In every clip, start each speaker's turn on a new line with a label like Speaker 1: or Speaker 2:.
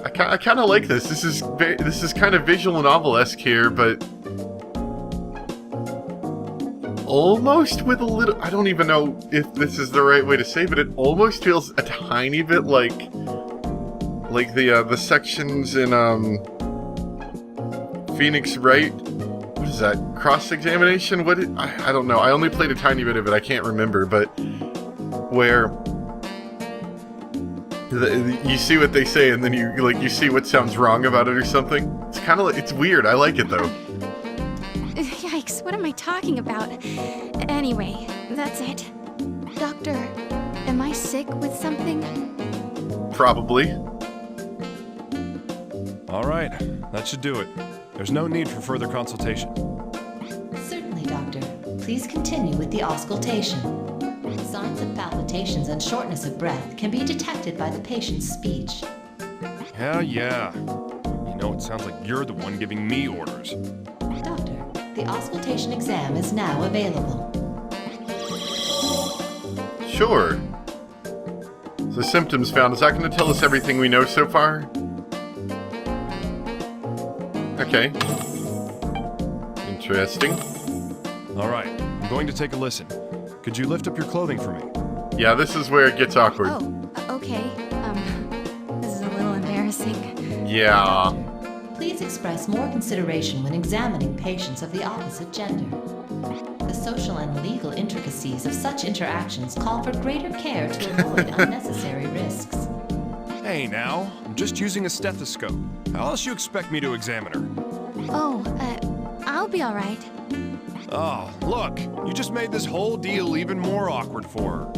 Speaker 1: I kind of like this. This is kind of visual novel-esque here, but almost with a little... I don't even know if this is the right way to say, but it almost feels a tiny bit like the sections in Phoenix Wright. What is that? Cross-examination? I don't know. I only played a tiny bit of it. I can't remember, but where you see what they say and then you see what sounds wrong about it or something. It's kind of it's weird. I like it though.
Speaker 2: Yikes, what am I talking about? Anyway, that's it. Doctor, am I sick with something?
Speaker 1: Probably.
Speaker 3: All right, that should do it. There's no need for further consultation.
Speaker 4: Certainly, Doctor. Please continue with the auscultation. Signs of palpitations and shortness of breath can be detected by the patient's speech.
Speaker 3: Yeah. You know, it sounds like you're the one giving me orders.
Speaker 4: Doctor, the auscultation exam is now available.
Speaker 1: Sure. So symptoms found. Is that going to tell us everything we know so far? Okay. Interesting.
Speaker 3: All right, I'm going to take a listen. Could you lift up your clothing for me?
Speaker 1: Yeah, this is where it gets awkward.
Speaker 2: Oh, okay. This is a little embarrassing.
Speaker 1: Yeah.
Speaker 4: Please express more consideration when examining patients of the opposite gender. The social and legal intricacies of such interactions call for greater care to avoid unnecessary risks.
Speaker 3: Hey now, I'm just using a stethoscope. How else you expect me to examine her?
Speaker 2: Oh, I'll be all right.
Speaker 3: Oh, look, you just made this whole deal even more awkward for her.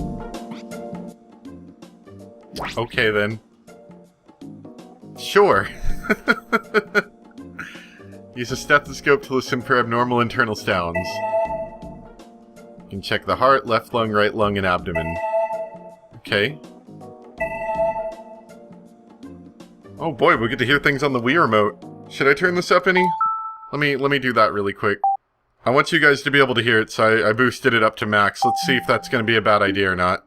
Speaker 1: Okay then. Sure. Use a stethoscope to listen for abnormal internal sounds. You can check the heart, left lung, right lung, and abdomen. Okay. Oh boy, we get to hear things on the Wii remote. Should I turn this up any? Let me do that really quick. I want you guys to be able to hear it, so I boosted it up to max. Let's see if that's going to be a bad idea or not.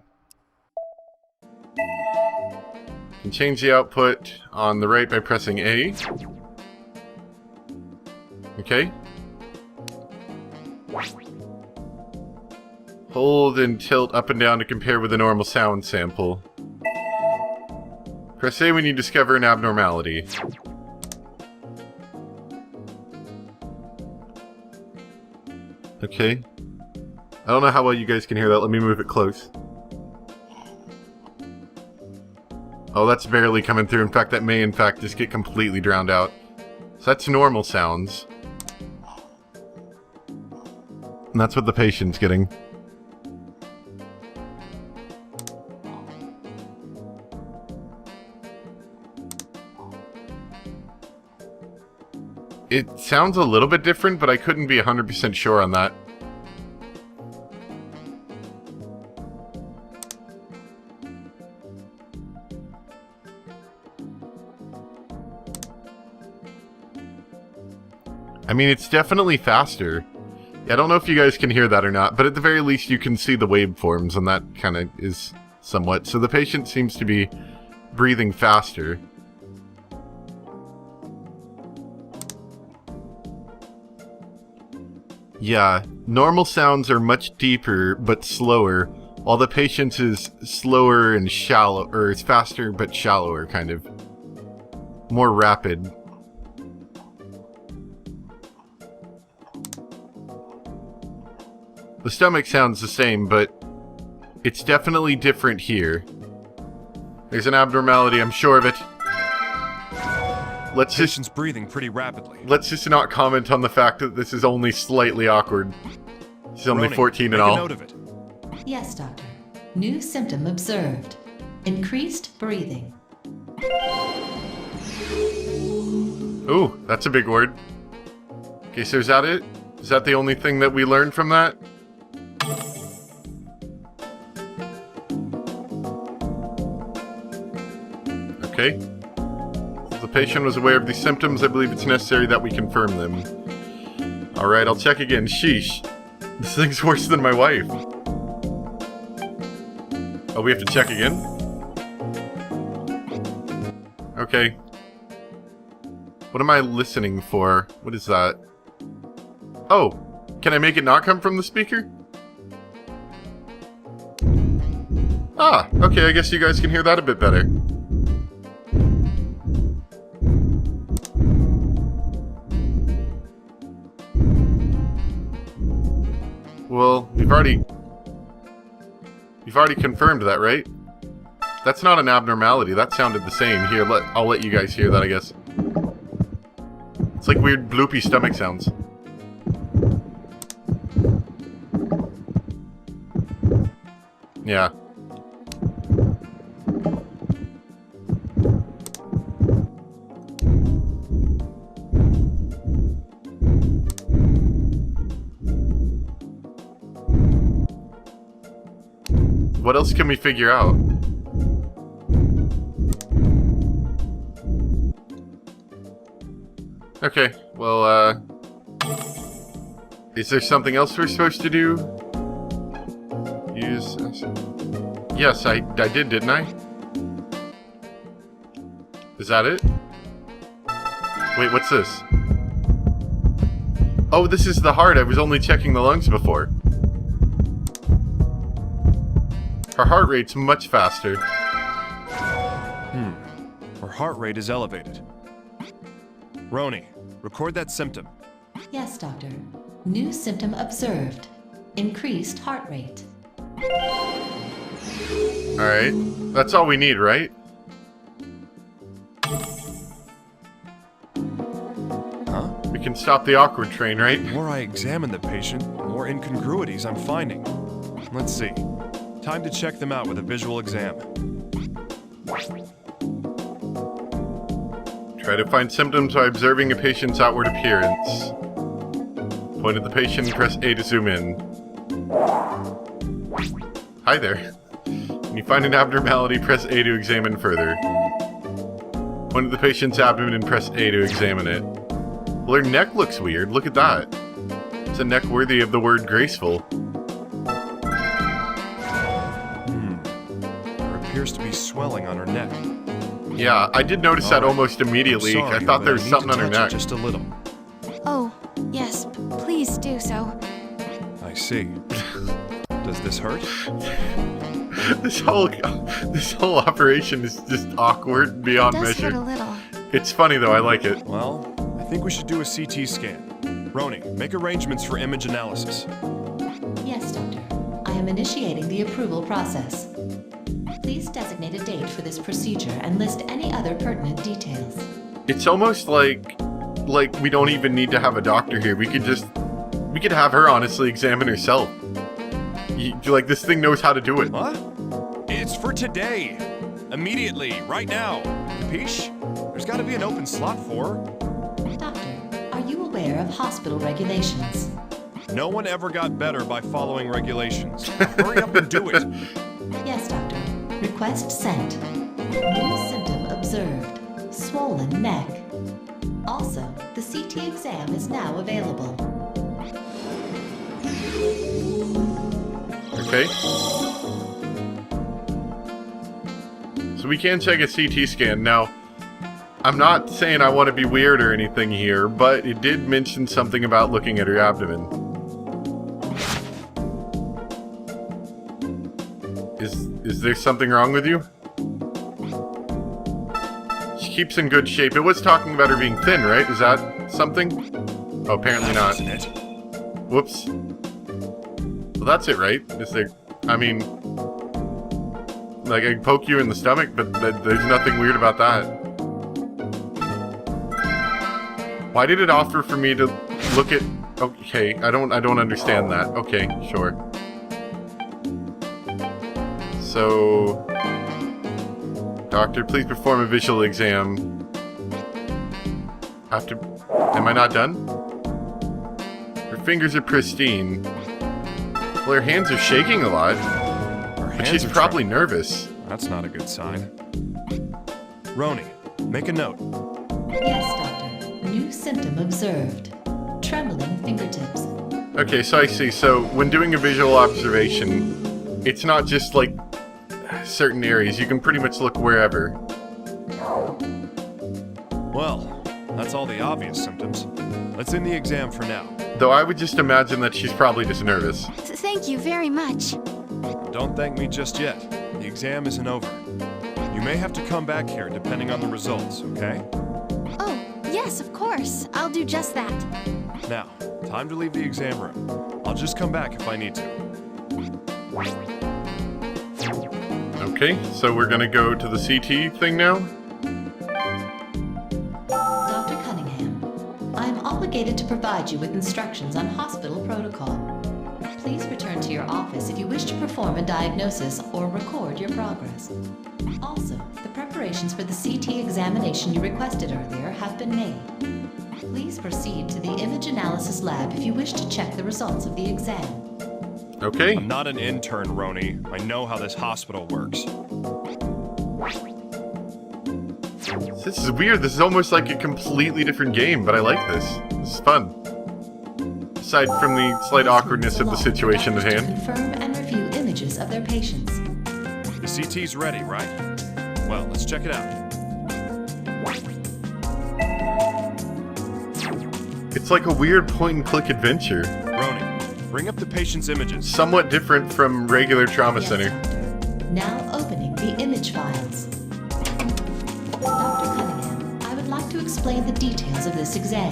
Speaker 1: You can change the output on the right by pressing A. Okay. Hold and tilt up and down to compare with a normal sound sample. Press A when you discover an abnormality. Okay. I don't know how well you guys can hear that. Let me move it close. Oh, that's barely coming through. In fact, that may in fact just get completely drowned out. So that's normal sounds. And that's what the patient's getting. It sounds a little bit different, but I couldn't be 100% sure on that. I mean, it's definitely faster. I don't know if you guys can hear that or not, but at the very least you can see the waveforms, and that kind of is somewhat. So the patient seems to be breathing faster. Yeah, normal sounds are much deeper but slower, while the patient's is slower and shallow, or it's faster but shallower, kind of. More rapid. The stomach sounds the same, but it's definitely different here. There's an abnormality, I'm sure of it.
Speaker 3: Patient's breathing pretty rapidly.
Speaker 1: Let's just not comment on the fact that this is only slightly awkward. She's only 14 and all.
Speaker 3: Make a note of it.
Speaker 4: Yes, Doctor. New symptom observed. Increased breathing.
Speaker 1: Ooh, that's a big word. Okay, so is that it? Is that the only thing that we learned from that? Okay. If the patient was aware of these symptoms, I believe it's necessary that we confirm them. Alright, I'll check again. Sheesh. This thing's worse than my wife. Oh, we have to check again? Okay. What am I listening for? What is that? Oh, can I make it not come from the speaker? Ah, okay, I guess you guys can hear that a bit better. Well, we've already confirmed that, right? That's not an abnormality. That sounded the same. Here, I'll let you guys hear that, I guess. It's like weird bloopy stomach sounds. Yeah. What else can we figure out? Okay, well, is there something else we're supposed to do? Use... Yes, I did, didn't I? Is that it? Wait, what's this? Oh, this is the heart. I was only checking the lungs before. Her heart rate's much faster.
Speaker 3: Her heart rate is elevated. Roni, record that symptom.
Speaker 4: Yes, Doctor. New symptom observed. Increased heart rate.
Speaker 1: Alright, that's all we need, right?
Speaker 3: Huh?
Speaker 1: We can stop the awkward train, right?
Speaker 3: The more I examine the patient, the more incongruities I'm finding. Let's see. Time to check them out with a visual exam.
Speaker 1: Try to find symptoms by observing a patient's outward appearance. Point at the patient and press A to zoom in. Hi there. When you find an abnormality, press A to examine further. Point at the patient's abdomen and press A to examine it. Well, her neck looks weird. Look at that. It's a neck worthy of the word graceful.
Speaker 3: There appears to be swelling on her neck.
Speaker 1: Yeah, I did notice that almost immediately.
Speaker 3: Sorry,
Speaker 1: I thought
Speaker 3: but
Speaker 1: there was
Speaker 3: need
Speaker 1: something
Speaker 3: to
Speaker 1: on her
Speaker 3: touch it
Speaker 1: neck.
Speaker 3: just a little.
Speaker 2: Oh, yes, please do so.
Speaker 3: I see. Does this hurt?
Speaker 1: This whole operation is just awkward beyond
Speaker 2: It does
Speaker 1: measure.
Speaker 2: hurt a little.
Speaker 1: It's funny though, I like it.
Speaker 3: Well, I think we should do a CT scan. Roni, make arrangements for image analysis.
Speaker 4: Yes, Doctor. I am initiating the approval process. Please designate a date for this procedure and list any other pertinent details.
Speaker 1: It's almost like we don't even need to have a doctor here. We could have her honestly examine herself. Like, this thing knows how to do it.
Speaker 3: What? It's for today. Immediately, right now. Capiche? There's gotta be an open slot for her.
Speaker 4: Doctor, are you aware of hospital regulations?
Speaker 3: No one ever got better by following regulations. Now hurry up and do it.
Speaker 4: Yes, Doctor. Request sent. New symptom observed. Swollen neck. Also, the CT exam is now available.
Speaker 1: Okay. So we can check a CT scan. Now, I'm not saying I want to be weird or anything here, but it did mention something about looking at her abdomen. Is there something wrong with you? She keeps in good shape. It was talking about her being thin, right? Is that something? Oh, apparently not.
Speaker 3: Isn't it?
Speaker 1: Whoops. Well, that's it, right? Is there... I mean... Like, I can poke you in the stomach, but there's nothing weird about that. Why did it offer for me to look at... Okay, I don't understand that. Okay, sure. So... Doctor, please perform a visual exam. Am I not done? Her fingers are pristine. Well, her hands are shaking a lot. But she's probably nervous.
Speaker 3: That's not a good sign. Roni, make a note.
Speaker 4: Yes, Doctor. New symptom observed. Trembling fingertips.
Speaker 1: Okay, so I see. So, when doing a visual observation, it's not just, like, certain areas. You can pretty much look wherever.
Speaker 3: Well, That's all the obvious symptoms. Let's end the exam for now.
Speaker 1: Though I would just imagine that she's probably just nervous.
Speaker 2: Thank you very much.
Speaker 3: Don't thank me just yet. The exam isn't over. You may have to come back here depending on the results, okay?
Speaker 2: Oh, yes, of course. I'll do just that.
Speaker 3: Now, time to leave the exam room. I'll just come back if I need to.
Speaker 1: Okay, so we're gonna go to the CT thing now?
Speaker 4: Dr. Cunningham, I am obligated to provide you with instructions on hospital protocol. Please return to your office if you wish to perform a diagnosis or record your progress. Also, the preparations for the CT examination you requested earlier have been made. Please proceed to the image analysis lab if you wish to check the results of the exam.
Speaker 1: Okay.
Speaker 3: I'm not an intern, Roni. I know how this hospital works.
Speaker 1: This is weird. This is almost like a completely different game, but I like this. This is fun. Aside from the slight awkwardness of the situation at hand.
Speaker 4: Confirm and review images of their patients.
Speaker 3: The CT's ready, right? Well, let's check it out.
Speaker 1: It's like a weird point-and-click adventure.
Speaker 3: Roni, bring up the patient's images.
Speaker 1: Somewhat different from regular trauma
Speaker 4: Yes,
Speaker 1: center.
Speaker 4: Doctor. Now opening the image files. Dr. Cunningham, I would like to explain the details of this exam.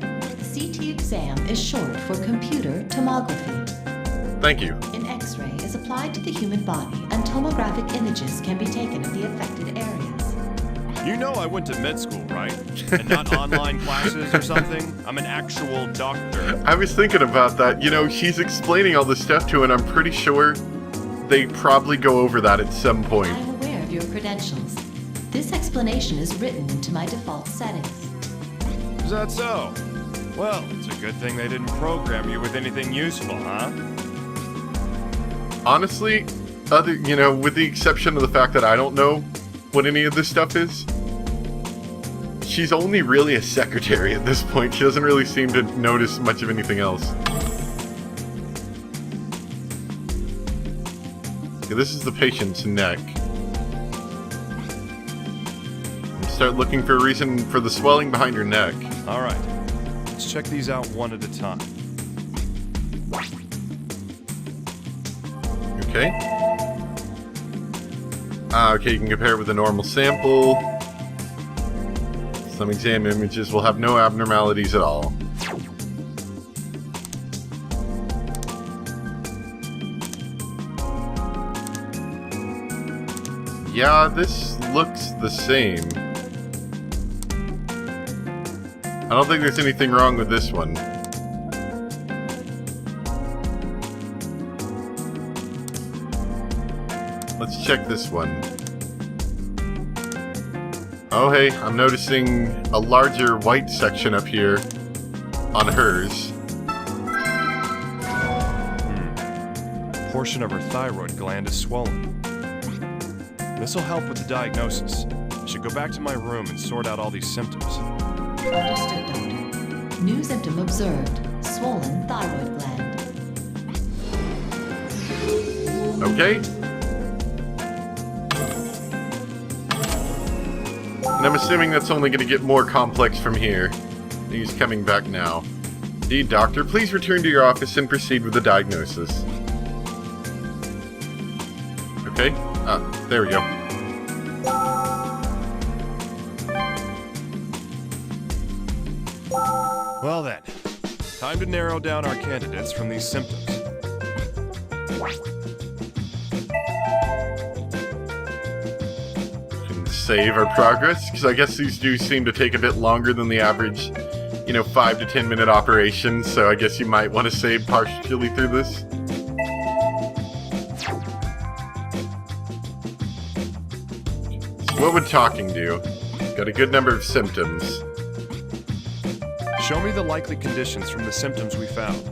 Speaker 4: The CT exam is short for computer tomography.
Speaker 1: Thank you.
Speaker 4: An X-ray is applied to the human body and tomographic images can be taken of the affected areas.
Speaker 3: You know I went to med school, right? And not online classes or something? I'm an actual doctor.
Speaker 1: I was thinking about that. You know, she's explaining all this stuff to her, and I'm pretty sure they probably go over that at some point.
Speaker 4: I'm aware of your credentials. This explanation is written into my default settings.
Speaker 3: Is that so? Well, it's a good thing they didn't program you with anything useful, huh?
Speaker 1: Honestly, with the exception of the fact that I don't know what any of this stuff is, she's only really a secretary at this point. She doesn't really seem to notice much of anything else. Okay, this is the patient's neck. Start looking for a reason for the swelling behind her neck.
Speaker 3: All right. Let's check these out one at a time.
Speaker 1: Okay. Okay, you can compare it with a normal sample. Some exam images will have no abnormalities at all. Yeah, this looks the same. I don't think there's anything wrong with this one. Let's check this one. Oh hey, I'm noticing a larger white section up here on hers.
Speaker 3: A portion of her thyroid gland is swollen. This will help with the diagnosis. I should go back to my room and sort out all these symptoms.
Speaker 4: Understood, Doctor. New symptom observed. Swollen thyroid gland.
Speaker 1: Okay. And I'm assuming that's only going to get more complex from here. He's coming back now. Indeed, doctor, please return to your office and proceed with the diagnosis. Okay. There we go.
Speaker 3: Well then, time to narrow down our candidates from these symptoms.
Speaker 1: Can save our progress, because I guess these do seem to take a bit longer than the average, 5 to 10 minute operation, so I guess you might want to save partially through this. So what would talking do? Got a good number of symptoms.
Speaker 3: Show me the likely conditions from the symptoms we found.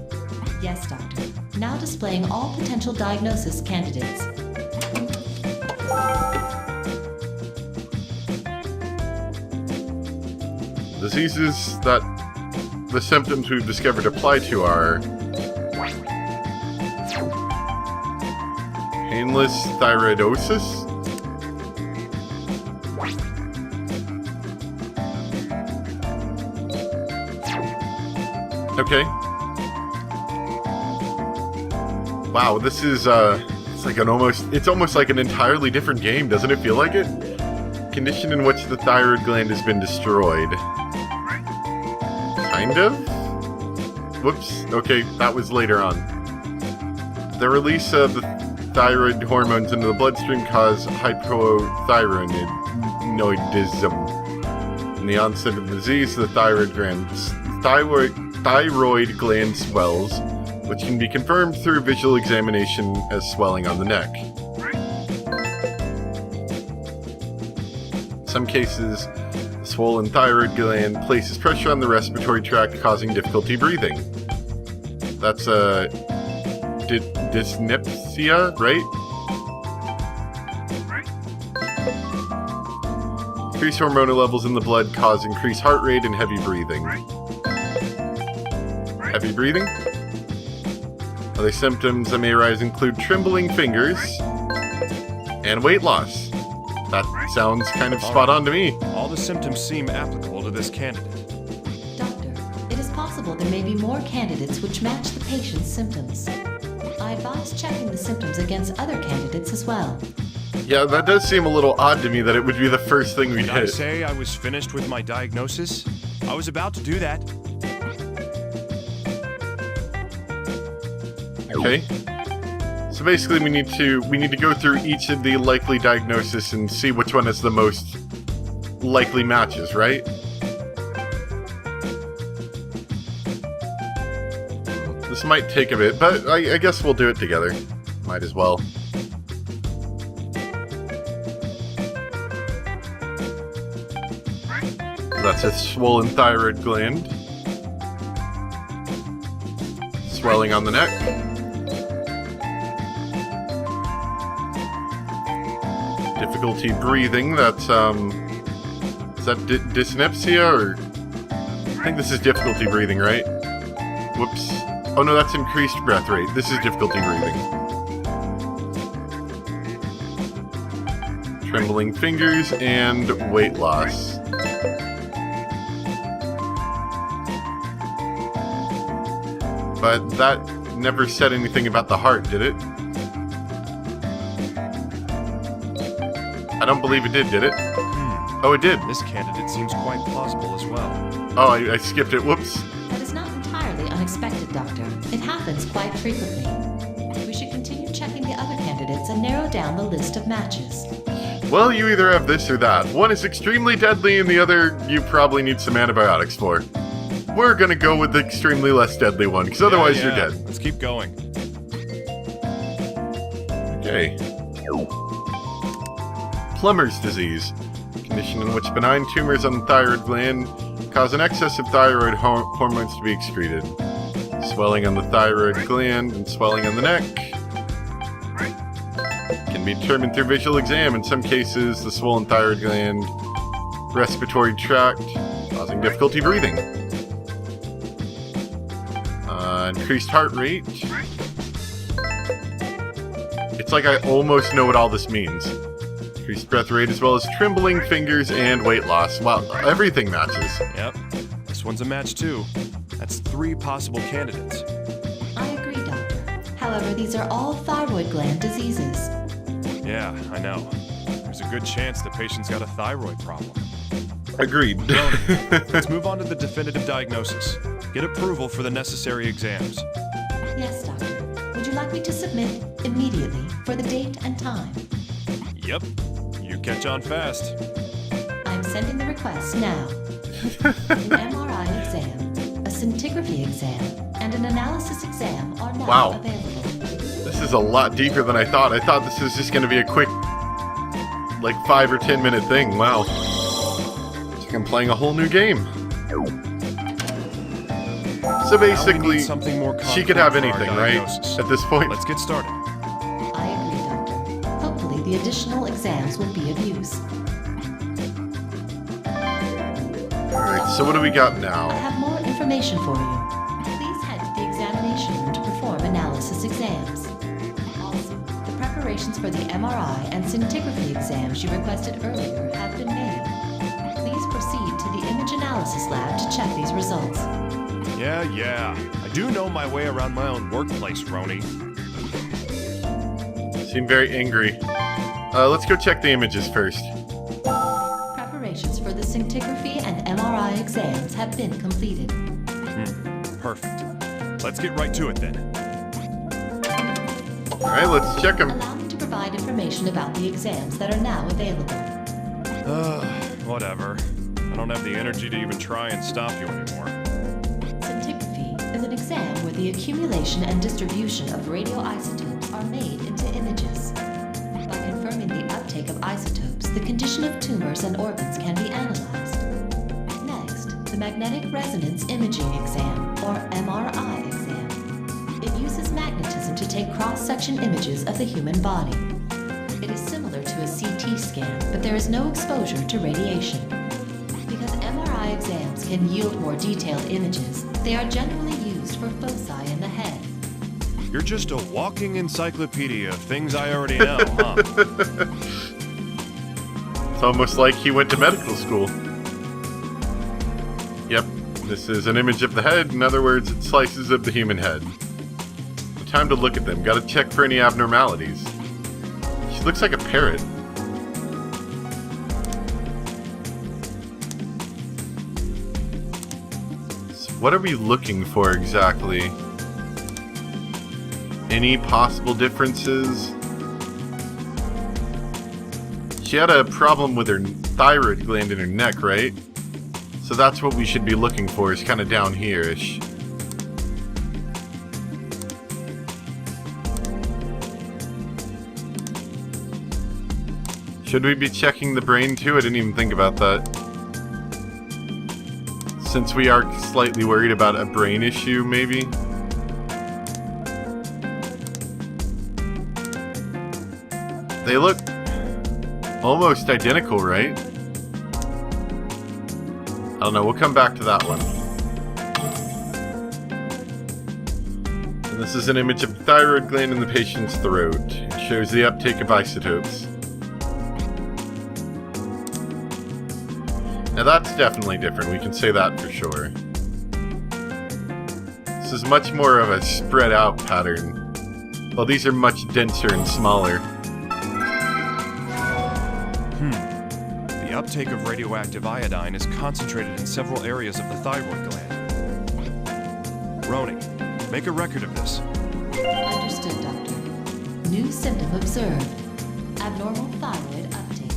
Speaker 4: Yes, Doctor. Now displaying all potential diagnosis candidates.
Speaker 1: Diseases that the symptoms we've discovered apply to are painless thyroidosis, Okay. Wow, this is, it's almost like an entirely different game, doesn't it feel like it? Condition in which the thyroid gland has been destroyed. Kind of? Whoops. Okay, that was later on. The release of the thyroid hormones into the bloodstream cause hypothyroidism. In the onset of the disease, the thyroid gland swells, which can be confirmed through visual examination as swelling on the neck. In some cases, the swollen thyroid gland places pressure on the respiratory tract, causing difficulty breathing. That's dyspnea, right? Increased hormonal levels in the blood cause increased heart rate and heavy breathing. Heavy breathing? Other symptoms that may arise include trembling fingers and weight loss. That sounds kind of spot on to me.
Speaker 3: All the symptoms seem applicable to this candidate.
Speaker 4: Doctor, it is possible there may be more candidates which match the patient's symptoms. I advise checking the symptoms against other candidates as well.
Speaker 1: Yeah, that does seem a little odd to me that it would be the first thing we
Speaker 3: Did I
Speaker 1: did.
Speaker 3: say I was finished with my diagnosis? I was about to do that.
Speaker 1: Okay. So basically we need to go through each of the likely diagnoses and see which one is the most likely matches, right? This might take a bit, but I guess we'll do it together. Might as well. That's a swollen thyroid gland. Swelling on the neck. Difficulty breathing, that's, is that dyspnea, or? I think this is difficulty breathing, right? Whoops. Oh no, that's increased breath rate. This is difficulty breathing. Trembling fingers and weight loss. But that never said anything about the heart, did it? I don't believe it did it? Oh, it did.
Speaker 3: This candidate seems quite plausible as well.
Speaker 1: Oh, I skipped it. Whoops.
Speaker 4: That is not entirely unexpected, Doctor. It happens quite frequently. We should continue checking the other candidates and narrow down the list of matches.
Speaker 1: Well, you either have this or that. One is extremely deadly and the other you probably need some antibiotics for. We're gonna go with the extremely less deadly one, because otherwise you're dead.
Speaker 3: Let's keep going.
Speaker 1: Okay. Plummer's disease. Condition in which benign tumors on the thyroid gland cause an excess of thyroid hormones to be excreted. Swelling on the thyroid gland and swelling on the neck. Can be determined through visual exam. In some cases, the swollen thyroid gland, respiratory tract, causing difficulty breathing. Increased heart rate. It's like I almost know what all this means. Increased breath rate as well as trembling fingers and weight loss. Wow, everything matches.
Speaker 3: Yep. This one's a match too. That's 3 possible candidates.
Speaker 4: I agree, Doctor. However, these are all thyroid gland diseases.
Speaker 3: Yeah, I know. There's a good chance the patient's got a thyroid problem.
Speaker 1: Agreed.
Speaker 3: Let's move on to the definitive diagnosis. Get approval for the necessary exams.
Speaker 4: Yes, Doctor. Would you like me to submit immediately for the date and time?
Speaker 3: Yep. You catch on fast.
Speaker 4: I'm sending the request now. An MRI exam, a scintigraphy exam, and an analysis exam are now available.
Speaker 1: This is a lot deeper than I thought. I thought this was just going to be a quick, like 5 or 10 minute thing. Wow. It's like I'm playing a whole new game. So basically, she could have anything, right? At this point.
Speaker 3: Let's get started.
Speaker 4: I agree, Doctor. Hopefully the additional exams will be of use.
Speaker 1: Alright, so what do we got
Speaker 4: I
Speaker 1: now?
Speaker 4: have more information for you. Please head to the examination room to perform analysis exams. Also, the preparations for the MRI and scintigraphy exams you requested earlier have been made. Please proceed to the image analysis lab to check these results.
Speaker 3: Yeah. I do know my way around my own workplace, Roni.
Speaker 1: Seem very angry. Let's go check the images first.
Speaker 4: Preparations for the scintigraphy and MRI exams have been completed.
Speaker 3: Perfect. Let's get right to it then.
Speaker 1: Alright, let's check them.
Speaker 4: Allow me to provide information about the exams that are now available.
Speaker 3: Whatever. I don't have the energy to even try and stop you anymore.
Speaker 4: Scintigraphy is an exam where the accumulation and distribution of radioisotopes are made into images. By confirming the uptake of isotopes, the condition of tumors and organs can be analyzed. Next, the magnetic resonance imaging exam, or MRI exam. It uses magnetism to take cross-section images of the human body. It is similar to a CT scan, but there is no exposure to radiation. Because MRI exams can yield more detailed images, they are generally used for foci in the head.
Speaker 3: You're just a walking encyclopedia of things I already know, huh?
Speaker 1: It's almost like he went to medical school. Yep, this is an image of the head. In other words, it's slices of the human head. Time to look at them. Gotta check for any abnormalities. She looks like a parrot. So what are we looking for exactly? Any possible differences? She had a problem with her thyroid gland in her neck, right? So that's what we should be looking for, is kind of down here-ish. Should we be checking the brain too? I didn't even think about that. Since we are slightly worried about a brain issue, maybe? They look almost identical, right? I don't know, we'll come back to that one. And this is an image of the thyroid gland in the patient's throat. It shows the uptake of isotopes. Now that's definitely different, we can say that for sure. This is much more of a spread out pattern, while these are much denser and smaller.
Speaker 3: The uptake of radioactive iodine is concentrated in several areas of the thyroid gland. Roni, make a record of this.
Speaker 4: Understood, Doctor. New symptom observed. Abnormal thyroid uptake.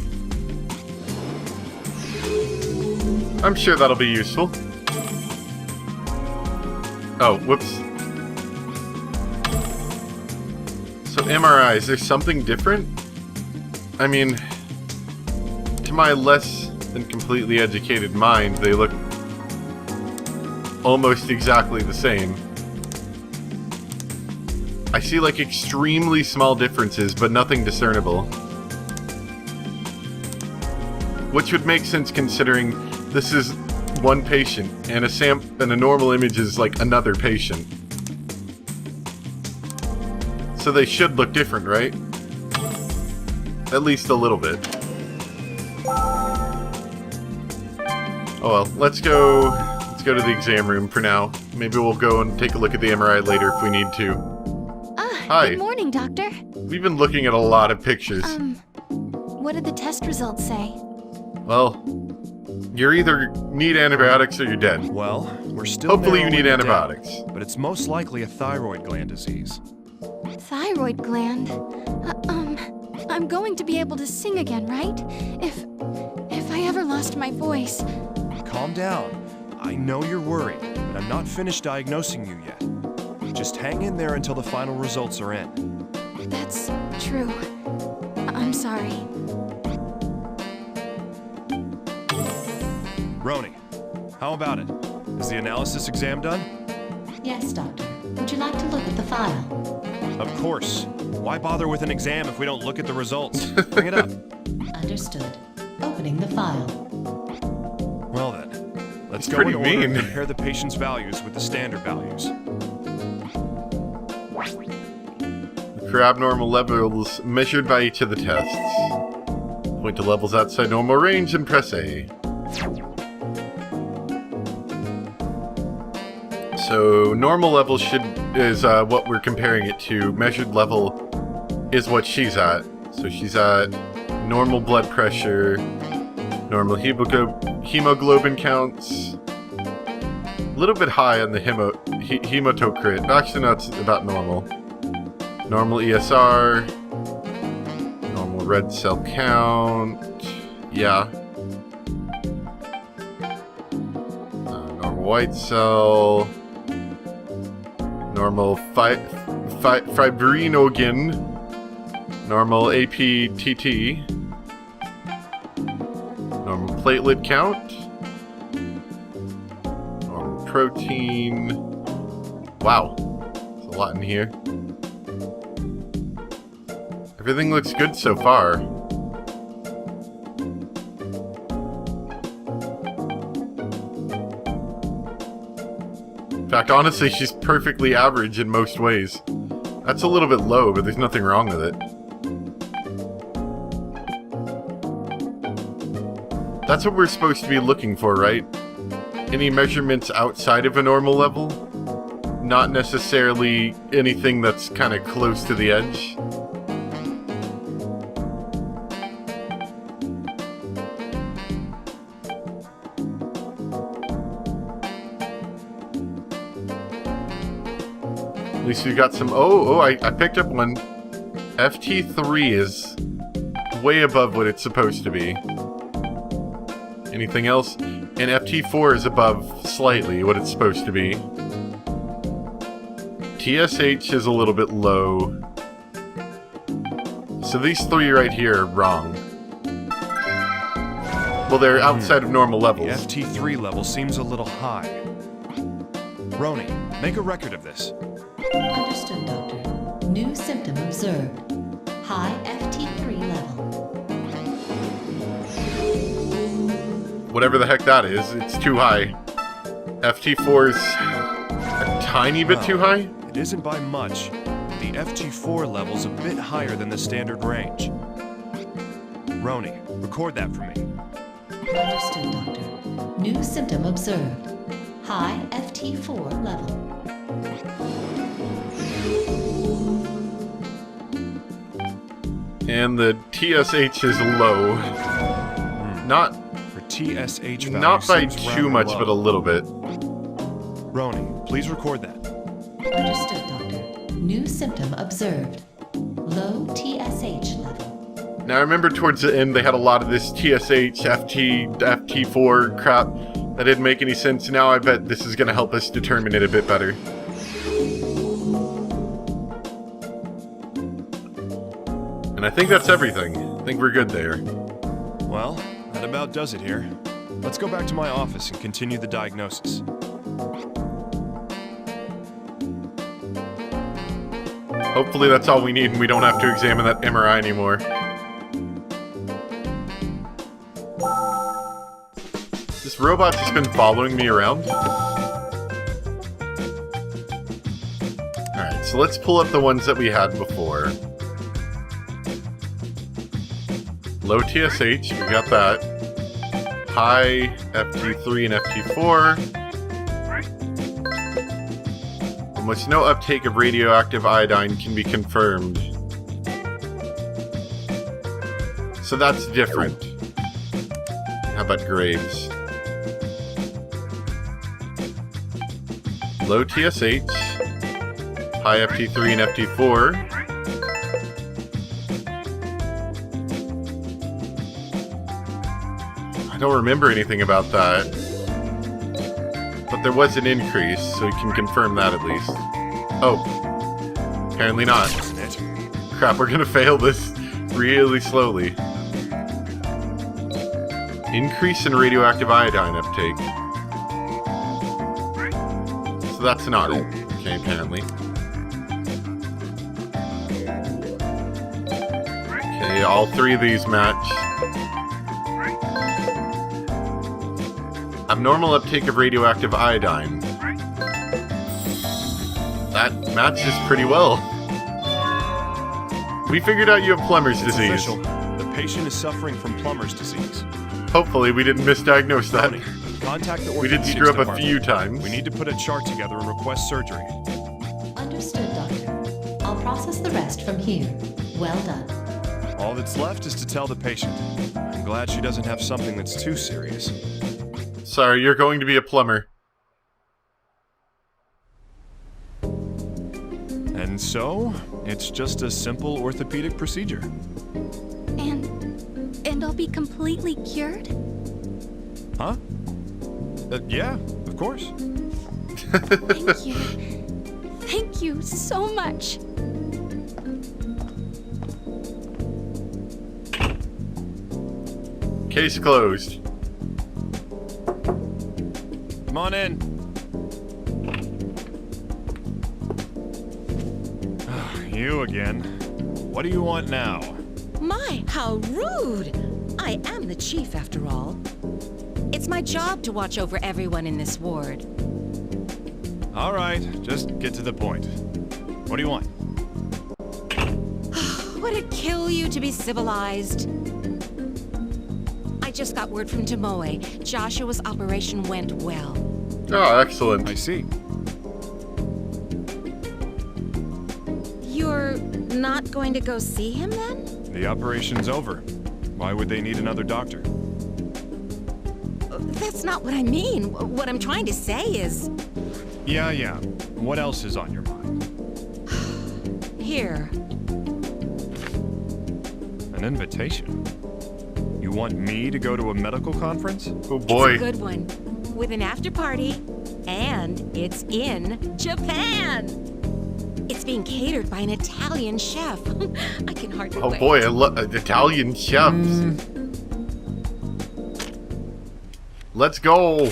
Speaker 1: I'm sure that'll be useful. Oh, whoops. So MRI, is there something different? I mean, to my less than completely educated mind, they look almost exactly the same. I see like extremely small differences, but nothing discernible. Which would make sense considering this is one patient, and a normal image is like another patient. So they should look different, right? At least a little bit. Oh well, let's go to the exam room for now. Maybe we'll go and take a look at the MRI later if we need to. Hi.
Speaker 2: Good morning, Doctor.
Speaker 1: We've been looking at a lot of pictures.
Speaker 2: What did the test results say?
Speaker 1: Well, you either need antibiotics or you're dead.
Speaker 3: Well, we're still
Speaker 1: Hopefully you
Speaker 3: narrowing
Speaker 1: need
Speaker 3: it down,
Speaker 1: antibiotics.
Speaker 3: but it's most likely a thyroid gland disease.
Speaker 2: Thyroid gland? I'm going to be able to sing again, right? If I ever lost my voice.
Speaker 3: Calm down. I know you're worried, but I'm not finished diagnosing you yet. Just hang in there until the final results are in.
Speaker 2: That's true. I'm sorry.
Speaker 3: Roni, how about it? Is the analysis exam done?
Speaker 4: Yes, Doctor. Would you like to look at the file?
Speaker 3: Of course. Why bother with an exam if we don't look at the results? Bring it up.
Speaker 4: Understood. Opening the file.
Speaker 3: Well then, let's
Speaker 1: It's
Speaker 3: go in
Speaker 1: pretty
Speaker 3: order and
Speaker 1: mean.
Speaker 3: compare the patient's values with the standard values.
Speaker 1: For abnormal levels measured by each of the tests. Point to levels outside normal range and press A. So normal level is what we're comparing it to. Measured level is what she's at. So she's at normal blood pressure, normal hemoglobin counts, a little bit high on the hematocrit. Actually, no, it's about normal. Normal ESR, normal red cell count, yeah. Normal white cell, normal fibrinogen, normal Pt.2, normal platelet count, normal protein. Wow, there's a lot in here. Everything looks good so far. In fact, honestly, she's perfectly average in most ways. That's a little bit low, but there's nothing wrong with it. That's what we're supposed to be looking for, right? Any measurements outside of a normal level? Not necessarily anything that's kind of close to the edge. At least we got some... I picked up one. Pt.2 is way above what it's supposed to be. Anything else? And Pt.2 is above slightly what it's supposed to be. TSH is a little bit low. So these three right here are wrong. Well, they're outside of normal levels.
Speaker 3: The Pt.3 level seems a little high. Roni, make a record of this.
Speaker 4: Understood, Doctor. New symptom observed. High Pt.3 level.
Speaker 1: Whatever the heck that is, it's too high. Pt.4 is a tiny bit too high?
Speaker 3: It isn't by much. The Pt.4 level's a bit higher than the standard range. Roni, record that for me.
Speaker 4: Understood, Doctor. New symptom observed. High Pt.4 level.
Speaker 1: And the TSH is low. Not
Speaker 3: Her TSH value
Speaker 1: not by
Speaker 3: seems
Speaker 1: too
Speaker 3: rather
Speaker 1: much,
Speaker 3: low.
Speaker 1: but a little bit.
Speaker 3: Roni, please record that.
Speaker 4: Understood, Doctor. New symptom observed. Low TSH level.
Speaker 1: Now I remember towards the end they had a lot of this TSH, Pt.4 crap that didn't make any sense. Now I bet this is going to help us determine it a bit better. And I think that's everything. I think we're good there.
Speaker 3: Well, that about does it here. Let's go back to my office and continue the diagnosis.
Speaker 1: Hopefully that's all we need and we don't have to examine that MRI anymore. This robot's just been following me around. Alright, so let's pull up the ones that we had before. Low TSH, we got that. High Pt.3 and Pt.4. Almost no uptake of radioactive iodine can be confirmed. So that's different. How about Graves? Low TSH, high Pt.3 and Pt.4. I don't remember anything about that. But there was an increase, so we can confirm that at least. Oh. Apparently not.
Speaker 3: Isn't it?
Speaker 1: Crap, we're gonna fail this really slowly. Increase in radioactive iodine uptake. So that's not it. Okay, apparently. Okay, all three of these match. Abnormal uptake of radioactive iodine. That matches pretty well. We figured out you have plumber's
Speaker 3: It's
Speaker 1: disease.
Speaker 3: official. The patient is suffering from plumber's disease.
Speaker 1: Hopefully we didn't misdiagnose that.
Speaker 3: Roni, Contact the
Speaker 1: We did
Speaker 3: orthopedics
Speaker 1: screw up a
Speaker 3: department.
Speaker 1: few times.
Speaker 3: We need to put a chart together and request surgery.
Speaker 4: Understood, Doctor. I'll process the rest from here. Well done.
Speaker 3: All that's left is to tell the patient. I'm glad she doesn't have something that's too serious.
Speaker 1: Sorry, you're going to be a plumber.
Speaker 3: And so, it's just a simple orthopedic procedure.
Speaker 2: And I'll be completely cured?
Speaker 3: Huh? Yeah, of course.
Speaker 2: Thank you. Thank you so much.
Speaker 1: Case closed.
Speaker 3: Come on in. You again. What do you want now?
Speaker 5: My, how rude! I am the chief, after all. It's my job to watch over everyone in this ward.
Speaker 3: All right, just get to the point. What do you want?
Speaker 5: Would it kill you to be civilized? I just got word from Tomoe. Joshua's operation went well.
Speaker 1: Oh, excellent.
Speaker 3: I see.
Speaker 5: You're not going to go see him then?
Speaker 3: The operation's over. Why would they need another doctor?
Speaker 5: That's not what I mean. What I'm trying to say is...
Speaker 3: Yeah. What else is on your mind?
Speaker 5: Here.
Speaker 3: An invitation? You want me to go to a medical conference?
Speaker 1: Oh boy.
Speaker 5: It's a good one. With an after party. And it's in Japan. It's being catered by an Italian chef. I can hardly
Speaker 1: Oh
Speaker 5: wait.
Speaker 1: boy, I love Italian chefs. Let's go.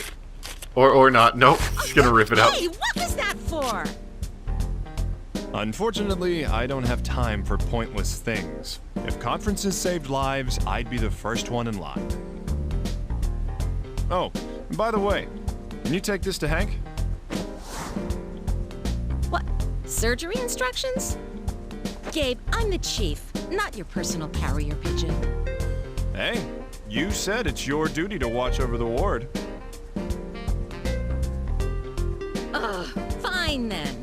Speaker 1: Or not. Nope. Just gonna rip it out.
Speaker 5: Hey, what was that for?
Speaker 3: Unfortunately, I don't have time for pointless things. If conferences saved lives, I'd be the first one in line. Oh, and by the way, can you take this to Hank?
Speaker 5: What? Surgery instructions? Gabe, I'm the chief, not your personal carrier pigeon.
Speaker 3: Hey, you said it's your duty to watch over the ward.
Speaker 5: Ugh, fine then.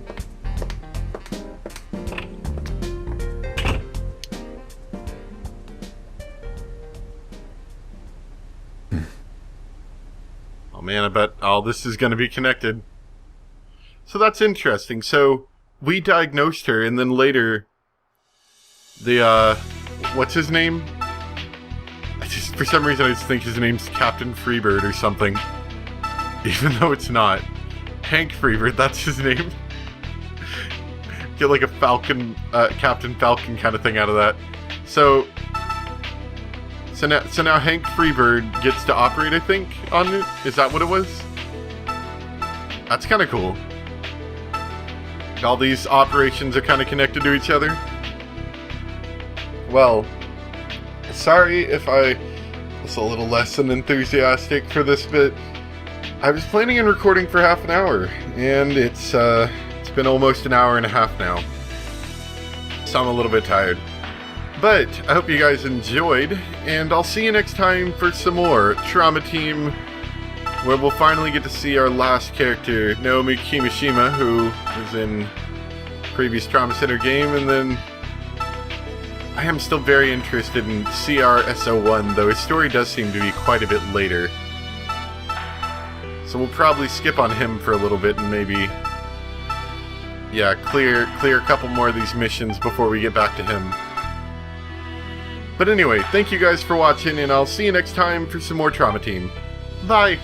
Speaker 1: Oh man, I bet all this is going to be connected. So that's interesting. So we diagnosed her, and then later, what's his name? For some reason, I just think his name's Captain Freebird or something, even though it's not. Hank Freebird, that's his name. Get like a Falcon, Captain Falcon kind of thing out of that. So now Hank Freebird gets to operate, I think, on it. Is that what it was? That's kind of cool. All these operations are kind of connected to each other. Well, sorry if I was a little less than enthusiastic for this bit. I was planning on recording for half an hour, and it's been almost an hour and a half now. So I'm a little bit tired. But I hope you guys enjoyed, and I'll see you next time for some more Trauma Team, where we'll finally get to see our last character, Naomi Kimishima, who was in previous Trauma Center game, and then I am still very interested in CRSO1, though his story does seem to be quite a bit later. So we'll probably skip on him for a little bit and maybe, yeah, clear a couple more of these missions before we get back to him. But anyway, thank you guys for watching, and I'll see you next time for some more Trauma Team. Bye!